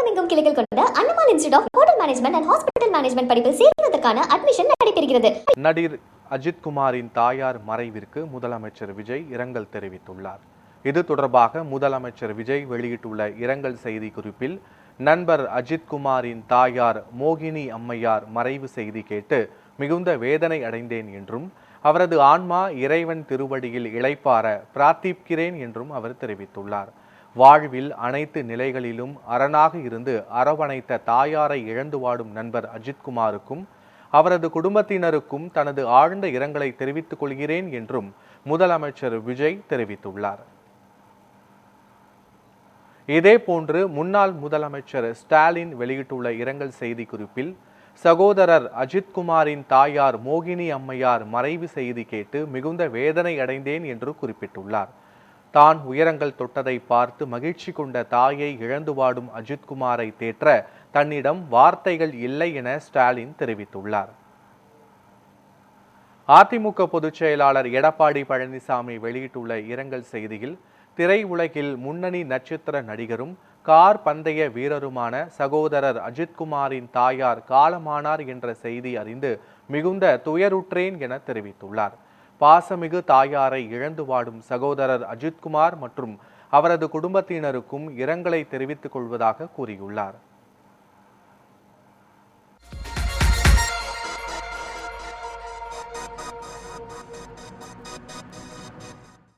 தமிழகமெங்கும் கிளைகள் கொண்ட Annamalai institute of hotel management and hospital management படிப்பில் சேர்வதற்கான அட்மிஷன் நடைபெறுகிறது. நடிகர் அஜித்குமாரின் தாயார் மறைவிற்கு முதலமைச்சர் விஜய் இரங்கல் தெரிவித்துள்ளார். இது தொடர்பாக முதலமைச்சர் விஜய் வெளியிட்டுள்ள இரங்கல் செய்தி குறிப்பில், நண்பர் அஜித்குமாரின் தாயார் மோகினி அம்மையார் மறைவு செய்தி கேட்டு மிகுந்த வேதனை அடைந்தேன் என்றும், அவரது ஆன்மா இறைவன் திருவடியில் இளைப்பாற பிரார்த்திக்கிறேன் என்றும் அவர் தெரிவித்துள்ளார். வாழ்வில் அனைத்து நிலைகளிலும் அரணாக இருந்து அரவணைத்த தாயாரை இழந்து வாடும் நண்பர் அஜித்குமாருக்கும் அவரது குடும்பத்தினருக்கும் தனது ஆழ்ந்த இரங்கலை தெரிவித்துக் கொள்கிறேன் என்றும் முதலமைச்சர் விஜய் தெரிவித்துள்ளார். இதேபோன்று முன்னாள் முதலமைச்சர் ஸ்டாலின் வெளியிட்டுள்ள இரங்கல் செய்தி குறிப்பில், சகோதரர் அஜித்குமாரின் தாயார் மோகினி அம்மையார் மறைவு செய்தி கேட்டு மிகுந்த வேதனை அடைந்தேன் என்று குறிப்பிட்டுள்ளார். தான் உயரங்கள் தொட்டதை பார்த்து மகிழ்ச்சி கொண்ட தாயை இழந்து வாடும் அஜித்குமாரை தேற்ற தன்னிடம் வார்த்தைகள் இல்லை என ஸ்டாலின் தெரிவித்துள்ளார். அதிமுக பொதுச் செயலாளர் எடப்பாடி பழனிசாமி வெளியிட்டுள்ள இரங்கல் செய்தியில், திரையுலகில் முன்னணி நட்சத்திர நடிகரும் கார் பந்தய வீரருமான சகோதரர் அஜித்குமாரின் தாயார் காலமானார் என்ற செய்தி அறிந்து மிகுந்த துயருற்றேன் என தெரிவித்துள்ளார். பாசமிகு தாயாரை இழந்து வாடும் சகோதரர் அஜித்குமார் மற்றும் அவரது குடும்பத்தினருக்கும் இரங்கலை தெரிவித்துக் கொள்வதாக கூறியுள்ளார்.